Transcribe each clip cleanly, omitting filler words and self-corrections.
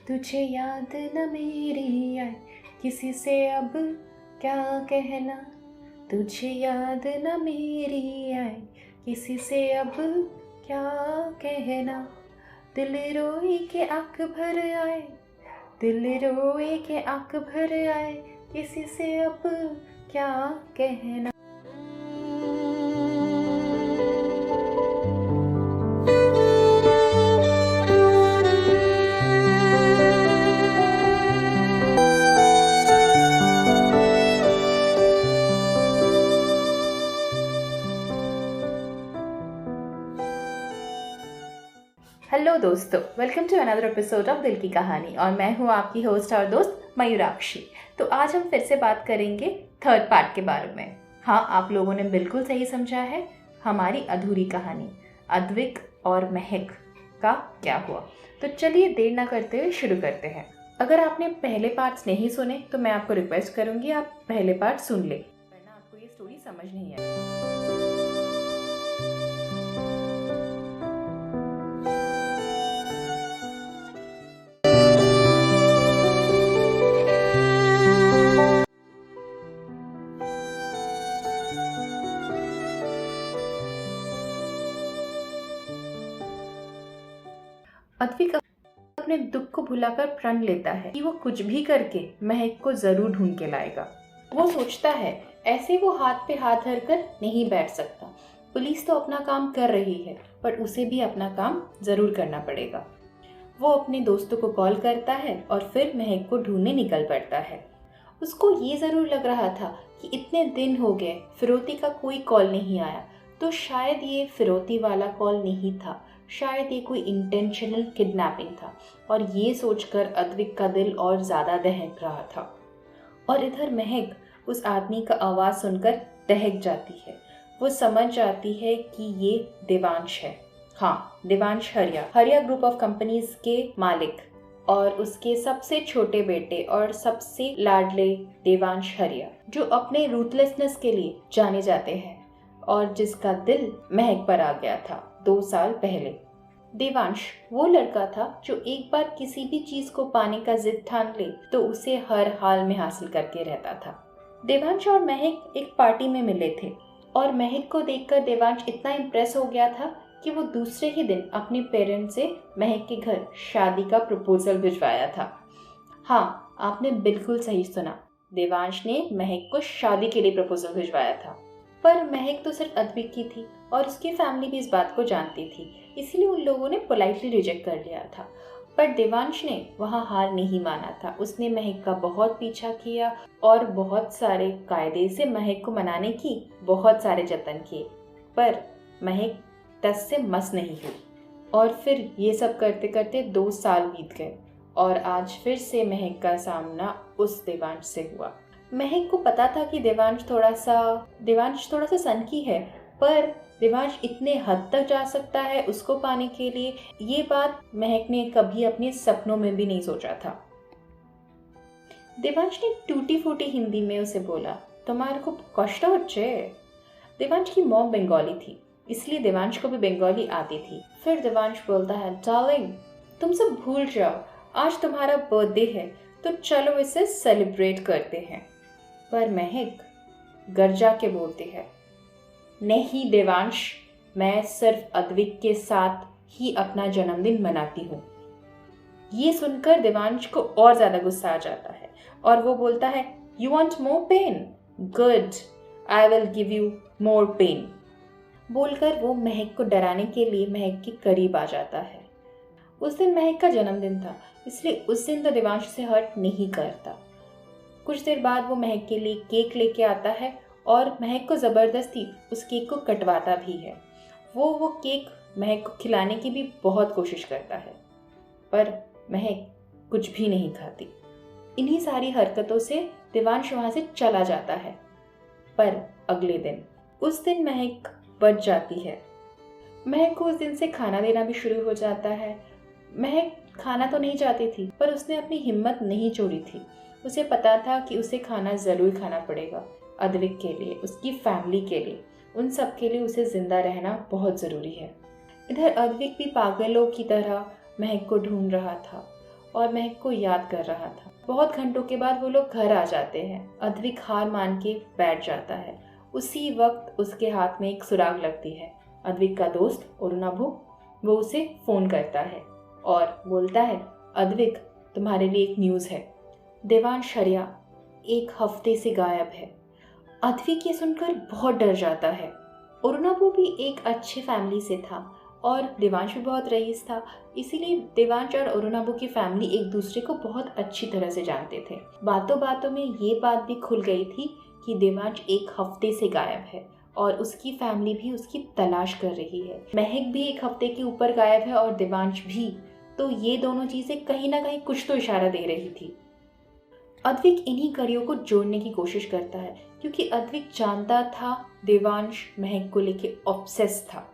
तुझे याद न मेरी आए, किसी से अब क्या कहना। तुझे याद न मेरी आए, किसी से अब क्या कहना। दिल रोई के आँख भर आए, दिल रोए के आँख भर आए, किसी से अब क्या कहना। हेलो दोस्तों, welcome to another episode of दिल की कहानी। और मैं हूँ आपकी होस्ट और दोस्त मयूराक्षी। तो आज हम फिर से बात करेंगे थर्ड पार्ट के बारे में। हाँ, आप लोगों ने बिल्कुल सही समझा है, हमारी अधूरी कहानी अद्विक और महक का क्या हुआ। तो चलिए देर ना करते हुए शुरू करते हैं। अगर आपने पहले पार्ट्स नहीं सुने तो मैं आपको रिक्वेस्ट करूँगी आप पहले पार्ट सुन ले, वरना आपको ये स्टोरी समझ नहीं आएगी। अद्विक अपने दुख को भुलाकर प्रण लेता है कि वो कुछ भी करके महक को जरूर ढूंढ के लाएगा। वो सोचता है ऐसे वो हाथ पे हाथ धरकर नहीं बैठ सकता। पुलिस तो अपना काम कर रही है, पर उसे भी अपना काम जरूर करना पड़ेगा। वो अपने दोस्तों को कॉल करता है और फिर महक को ढूंढने निकल पड़ता है। उसको ये जरूर लग रहा था कि इतने दिन हो गए फिरौती का कोई कॉल नहीं आया, तो शायद ये फिरौती वाला कॉल नहीं था, शायद ये कोई इंटेंशनल किडनैपिंग था। और ये सोचकर अद्विक का दिल और ज़्यादा दहक रहा था। और इधर महक उस आदमी का आवाज़ सुनकर दहक जाती है। वो समझ जाती है कि ये देवांश है। हाँ, देवांश हरिया ग्रुप ऑफ कंपनीज के मालिक और उसके सबसे छोटे बेटे और सबसे लाडले देवांश हरिया, जो अपने रूथलेसनेस के लिए जाने जाते हैं और जिसका दिल महक पर आ गया था 2 साल पहले। देवांश वो लड़का था जो एक बार किसी भी चीज को पाने का जिद ठान ले तो उसे हर हाल में हासिल करके रहता था। देवांश और महक एक पार्टी में मिले थे और महक को देखकर देवांश इतना इम्प्रेस हो गया था कि वो दूसरे ही दिन अपने पेरेंट्स से महक के घर शादी का प्रपोजल भिजवाया था। हाँ, आपने बिल्कुल सही सुना, देवांश ने महक को शादी के लिए प्रपोजल भिजवाया था। पर महक तो सिर्फ अद्विक की थी और उसकी फैमिली भी इस बात को जानती थी, इसलिए उन लोगों ने पोलाइटली रिजेक्ट कर लिया था। पर देवांश ने वहाँ हार नहीं माना था। उसने महक का बहुत पीछा किया और बहुत सारे कायदे से महक को मनाने की बहुत सारे जतन किए, पर महक टस से मस नहीं हुई। और फिर ये सब करते करते 2 साल बीत गए और आज फिर से महक का सामना उस देवांश से हुआ। महक को पता था कि देवांश थोड़ा सा सनकी है, पर देवांश इतने हद तक जा सकता है उसको पाने के लिए, ये बात महक ने कभी अपने सपनों में भी नहीं सोचा था। देवांश ने टूटी फूटी हिंदी में उसे बोला, तुम्हारे को कष्ट होच्छे। देवांश की मॉम बंगाली थी, इसलिए देवांश को भी बंगाली आती थी। फिर देवांश बोलता है, डार्लिंग तुम सब भूल जाओ, आज तुम्हारा बर्थडे है तो चलो इसे सेलिब्रेट करते हैं। पर महक गर्जा के बोलती है, नहीं देवांश, मैं सिर्फ अद्विक के साथ ही अपना जन्मदिन मनाती हूँ। ये सुनकर देवांश को और ज्यादा गुस्सा आ जाता है और वो बोलता है, you want more pen, good, I will give you more pen. बोलकर वो महक को डराने के लिए महक के करीब आ जाता है। उस दिन महक का जन्मदिन था, इसलिए उस दिन तो देवांश से हर्ट नहीं करता। कुछ देर बाद वो महक के लिए केक लेके आता है और महक को ज़बरदस्ती उस केक को कटवाता भी है। वो केक महक को खिलाने की भी बहुत कोशिश करता है, पर महक कुछ भी नहीं खाती। इन्हीं सारी हरकतों से देवांश वहाँ से चला जाता है। पर अगले दिन, उस दिन महक बच जाती है। महक को उस दिन से खाना देना भी शुरू हो जाता है। महक खाना तो नहीं चाहती थी, पर उसने अपनी हिम्मत नहीं छोड़ी थी। उसे पता था कि उसे खाना ज़रूर खाना पड़ेगा, अद्विक के लिए, उसकी फैमिली के लिए, उन सब के लिए उसे ज़िंदा रहना बहुत ज़रूरी है। इधर अद्विक भी पागलों की तरह महक को ढूंढ रहा था और महक को याद कर रहा था। बहुत घंटों के बाद वो लोग घर आ जाते हैं। अद्विक हार मान के बैठ जाता है। उसी वक्त उसके हाथ में एक सुराग लगती है। अद्विक का दोस्त अरुणाभु वो उसे फोन करता है और बोलता है, अद्विक तुम्हारे लिए एक न्यूज़ है। देवांश हरिया 1 हफ्ते से गायब है। अद्विक ये सुनकर बहुत डर जाता है। अरुणाभु भी एक अच्छे फैमिली से था और देवांश भी बहुत रईस था, इसीलिए देवांश और अरुणाभु की फैमिली एक दूसरे को बहुत अच्छी तरह से जानते थे। बातों बातों में ये बात भी खुल गई थी कि देवांश 1 हफ्ते से गायब है और उसकी फैमिली भी उसकी तलाश कर रही है। महक भी 1 हफ्ते के ऊपर गायब है और देवांश भी। तो ये दोनों चीजें कहीं ना कहीं कुछ तो इशारा दे रही थी। अद्विक इन्हीं कड़ियों को जोड़ने की कोशिश करता है क्योंकि अद्विक जानता था देवांश महक को लेके ऑब्सेस था।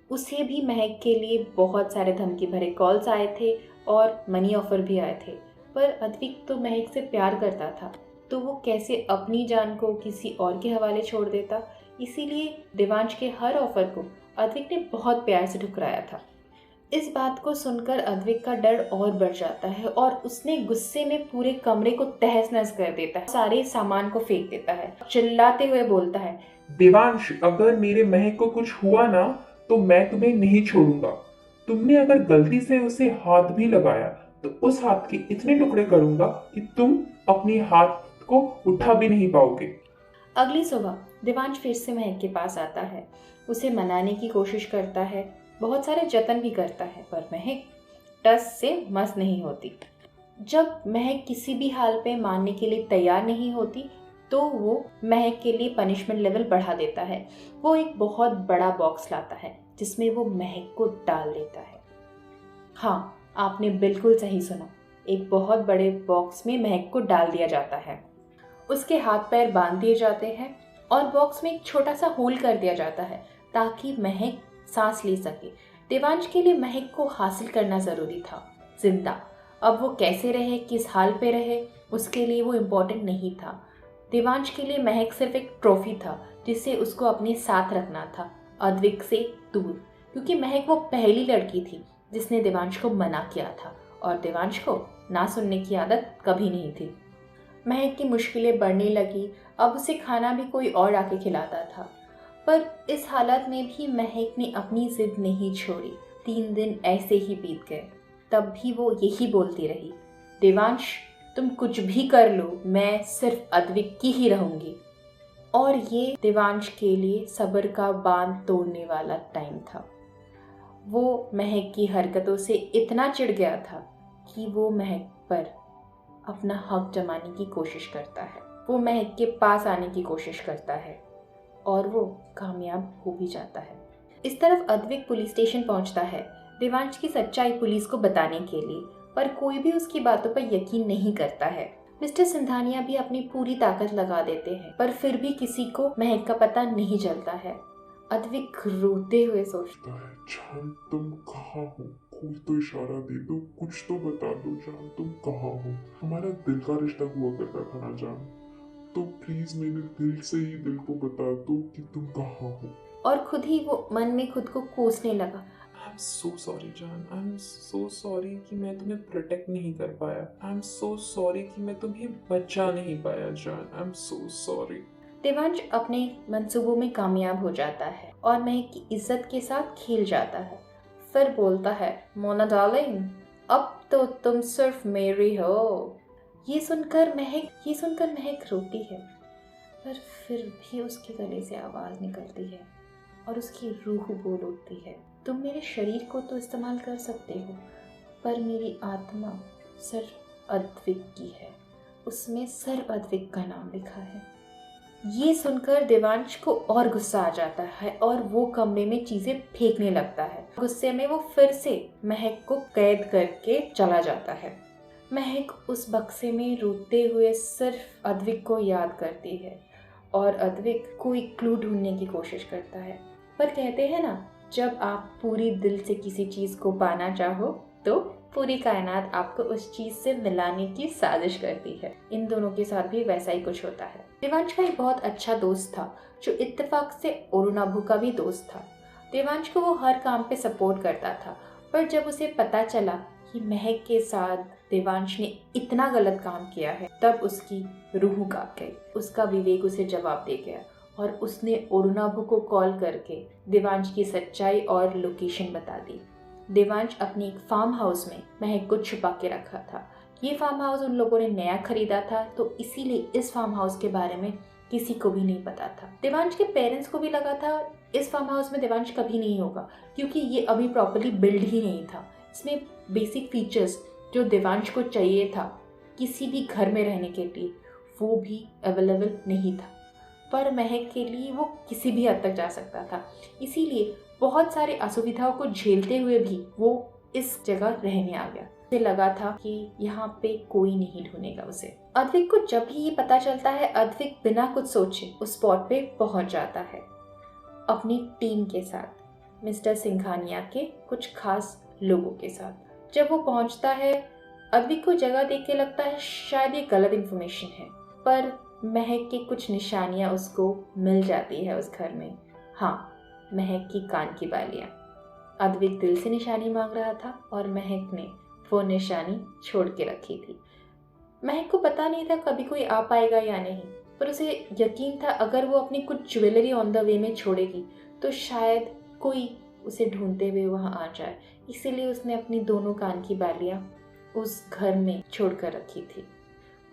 उसे भी महक के लिए बहुत सारे धमकी भरे कॉल्स आए थे और मनी ऑफर भी आए थे, पर अद्विक तो महक से प्यार करता था, तो वो कैसे अपनी जान को किसी और के हवाले छोड़ देता। इसीलिए देवांश के हर ऑफर को अद्विक ने बहुत प्यार से ठुकराया था। इस बात को सुनकर अद्विक का डर और बढ़ जाता है और उसने गुस्से में पूरे कमरे को तहस नहस कर देता है, सारे सामान को फेंक देता है, चिल्लाते हुए बोलता है, देवांश अगर मेरे महक को कुछ हुआ ना तो मैं तुम्हें नहीं छोड़ूंगा। तुमने अगर गलती से उसे हाथ भी लगाया तो उस हाथ के इतने टुकड़े करूंगा कि तुम अपने हाथ को उठा भी नहीं पाओगे। अगली सुबह देवांश फिर से महक के पास आता है। उसे मनाने की कोशिश करता है, बहुत सारे जतन भी करता है, पर महक टस से मस नहीं होती। जब महक किसी भी हाल पे मानने के लिए तैयार नहीं होती तो वो महक के लिए पनिशमेंट लेवल बढ़ा देता है। वो एक बहुत बड़ा बॉक्स लाता है जिसमें वो महक को डाल देता है। हाँ, आपने बिल्कुल सही सुना, एक बहुत बड़े बॉक्स में महक को डाल दिया जाता है। उसके हाथ पैर बांध दिए जाते हैं और बॉक्स में एक छोटा सा होल कर दिया जाता है ताकि महक सांस ले सके। देवांश के लिए महक को हासिल करना जरूरी था, जिंदा। अब वो कैसे रहे, किस हाल पे रहे, उसके लिए वो इम्पोर्टेंट नहीं था। देवांश के लिए महक सिर्फ एक ट्रॉफी था जिसे उसको अपने साथ रखना था, अद्विक से दूर, क्योंकि महक वो पहली लड़की थी जिसने देवांश को मना किया था और देवांश को ना सुनने की आदत कभी नहीं थी। महक की मुश्किलें बढ़ने लगी। अब उसे खाना भी कोई और आके खिलाता था, पर इस हालत में भी महक ने अपनी जिद नहीं छोड़ी। 3 दिन ऐसे ही बीत गए, तब भी वो यही बोलती रही, देवांश तुम कुछ भी कर लो, मैं सिर्फ अद्विक की ही रहूंगी। और ये देवांश के लिए सब्र का बांध तोड़ने वाला टाइम था। वो महक की हरकतों से इतना चिढ़ गया था कि वो महक पर अपना हक जमाने की कोशिश करता है। वो महक के पास आने की कोशिश करता है और वो कामयाब हो भी जाता है। इस तरफ अद्विक पुलिस स्टेशन पहुंचता है देवांश की सच्चाई पुलिस को बताने के लिए, पर कोई भी उसकी बातों पर यकीन नहीं करता है। मिस्टर सिंधानिया भी अपनी पूरी ताकत लगा देते हैं, पर फिर भी किसी को महक का पता नहीं चलता है। अद्विक रोते हुए सोचता है, जान तुम कहाँ हो? कोई तो इशारा दे दो, कुछ तो बता दो जान, तुम कहाँ हो? हमारा दिल का रिश्ता हुआ करता था ना जान, तो प्लीज मेरे दिल से ही दिल को बता दो कि तुम कहाँ हो। और खुद ही वो मन में खुद को कोसने लगा। I'm so sorry जान, I'm so sorry कि मैं तुम्हें प्रोटेक्ट नहीं कर पाया। I'm so sorry कि मैं तुम्हें बचा नहीं पाया जान, I'm so sorry। देवांश अपने मंसूबों में कामयाब हो जाता है और महक की इज्जत के साथ खेल जाता है। फिर बोलता है, मोना डार्लिंग, अब तो तुम सिर्फ मेरी हो। ये सुनकर महक रोती है, पर फिर भी उसके गले से आवाज निकलती है और उसकी रूह बोल उठती है, तुम मेरे शरीर को तो इस्तेमाल कर सकते हो, पर मेरी आत्मा सिर्फ अद्विक की है, उसमें सिर्फ अद्विक का नाम लिखा है। ये सुनकर देवांश को और गुस्सा आ जाता है और वो कमरे में चीजें फेंकने लगता है। गुस्से में वो फिर से महक को कैद करके चला जाता है। महक उस बक्से में रोते हुए सिर्फ अद्विक को याद करती है और अद्विक कोई क्लू ढूंढने की कोशिश करता है, पर कहते हैं ना, जब आप पूरी दिल से किसी चीज को पाना चाहो तो पूरी कायनात आपको उस चीज से मिलाने की साजिश करती है। इन दोनों के साथ भी वैसा ही कुछ होता है। देवांश का एक बहुत अच्छा दोस्त था जो इत्तेफाक से अरुणाभु का भी दोस्त था। देवांश को वो हर काम पे सपोर्ट करता था, पर जब उसे पता चला कि महक के साथ देवांश ने इतना गलत काम किया है, तब उसकी रूह कांप गई। उसका विवेक उसे जवाब दे गया और उसने अरुणाभ को कॉल करके देवांश की सच्चाई और लोकेशन बता दी। देवांश अपनी एक फार्म हाउस में महक को छुपा के रखा था। ये फार्म हाउस उन लोगों ने नया खरीदा था, तो इसीलिए इस फार्म हाउस के बारे में किसी को भी नहीं पता था। देवांश के पेरेंट्स को भी लगा था इस फार्म हाउस में देवांश कभी नहीं होगा, क्योंकि ये अभी प्रॉपर्ली बिल्ड ही नहीं था। इसमें बेसिक फीचर्स जो देवांश को चाहिए था किसी भी घर में रहने के लिए, वो भी अवेलेबल नहीं था। पर महक के लिए वो किसी भी हद तक जा सकता था, इसीलिए बहुत सारे असुविधाओं को झेलते हुए भी वो इस जगह रहने आ गया। उसे लगा था कि यहाँ पे कोई नहीं ढूंढेगा उसे। अद्विक को जब भी ये पता चलता है, अद्विक बिना कुछ सोचे उस स्पॉट पे पहुंच जाता है अपनी टीम के साथ, मिस्टर सिंघानिया के कुछ खास लोगों के साथ। जब वो पहुंचता है, अद्विक को जगह देख के लगता है शायद ये गलत इन्फॉर्मेशन है, पर महक की कुछ निशानियां उसको मिल जाती है उस घर में। हाँ, महक की कान की बालियां। अद्विक दिल से निशानी मांग रहा था और महक ने वो निशानी छोड़ के रखी थी। महक को पता नहीं था कभी कोई आ पाएगा या नहीं, पर उसे यकीन था अगर वो अपनी कुछ ज्वेलरी ऑन द वे में छोड़ेगी तो शायद कोई उसे ढूंढते हुए वहां आ जाए। इसीलिए उसने अपनी दोनों कान की बालियां उस घर में छोड़कर रखी थी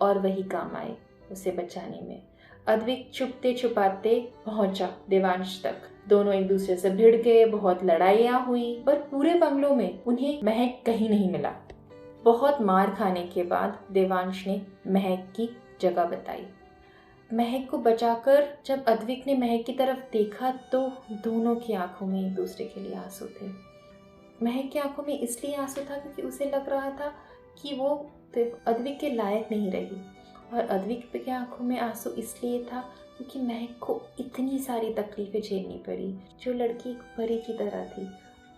और वही काम आए उसे बचाने में। अद्विक छुपते छुपाते पहुंचा देवांश तक। दोनों एक दूसरे से भिड़ गए, बहुत लड़ाइयाँ हुई, पर पूरे बंगलों में उन्हें महक कहीं नहीं मिला। बहुत मार खाने के बाद देवांश ने महक की जगह बताई। महक को बचाकर जब अद्विक ने महक की तरफ देखा तो दोनों की आंखों में एक दूसरे के लिए आंसू थे। महक की आंखों में इसलिए आंसू था क्योंकि उसे लग रहा था कि वो अद्विक के लायक नहीं रही, और अद्विक की आंखों में आंसू इसलिए था क्योंकि महक को इतनी सारी तकलीफें झेलनी पड़ी। जो लड़की एक परी की तरह थी,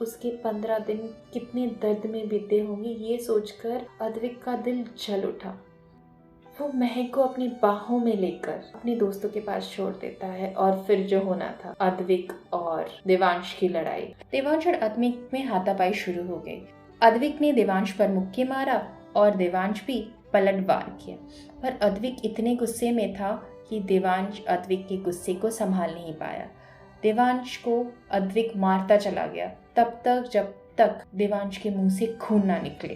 उसके 15 दिन कितने दर्द में बीते होंगे, ये सोचकर अद्विक का दिल जल उठा। वो महक को अपनी बाहों में लेकर अपने दोस्तों के पास छोड़ देता है और फिर जो होना था, अद्विक और देवांश की लड़ाई। देवांश और अद्विक में हाथापाई शुरू हो गई। अद्विक ने देवांश पर मुक्के मारा और देवांश भी पलटवार किया, पर अद्विक इतने गुस्से में था कि देवांश अद्विक के गुस्से को संभाल नहीं पाया। देवांश को अद्विक मारता चला गया तब तक जब तक देवांश के मुंह से खून ना निकले।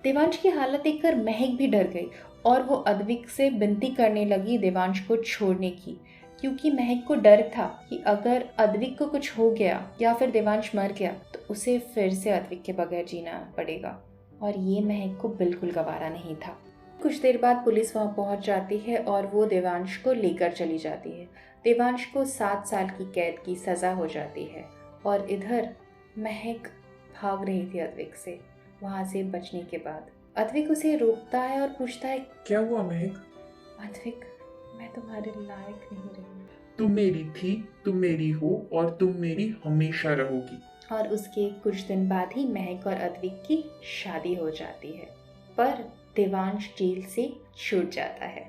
देवांश की हालत देखकर महक भी डर गई और वो अद्विक से विनती करने लगी देवांश को छोड़ने की, क्योंकि महक को डर था कि अगर अद्विक को कुछ हो गया या फिर देवांश मर गया तो उसे फिर से अद्विक के बगैर जीना पड़ेगा, और ये महक को बिल्कुल गवारा नहीं था। कुछ देर बाद पुलिस वहां पहुंच जाती है और वो देवांश को लेकर चली जाती है। देवांश को 7 साल की कैद की सजा हो जाती है और इधर महक भाग रही थी अद्विक से। वहां से बचने के बाद अद्विक उसे रोकता है और पूछता है, क्या हुआ महक? अद्विक, मैं तुम्हारे लायक नहीं रही। तुम मेरी थी, तुम मेरी हो और तुम मेरी हमेशा रहोगी। और उसके कुछ दिन बाद ही महक और अद्विक की शादी हो जाती है, पर देवांश जेल से छूट जाता है।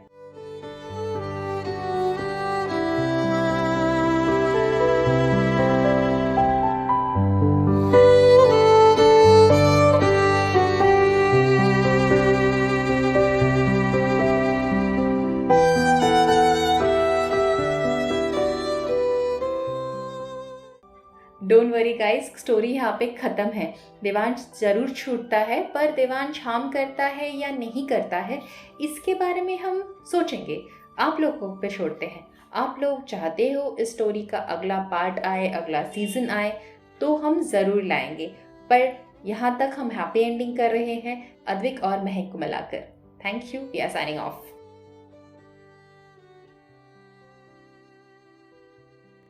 डोंट वरी गाइस, स्टोरी यहाँ पे खत्म है। देवांश जरूर छूटता है, पर देवांश हार्म करता है या नहीं करता है इसके बारे में हम सोचेंगे। आप लोगों पे छोड़ते हैं। आप लोग चाहते हो इस स्टोरी का अगला पार्ट आए, अगला सीजन आए, तो हम जरूर लाएंगे। पर यहाँ तक हम हैप्पी एंडिंग कर रहे हैं अद्विक और महक को मिलाकर। Thank you, we are signing of.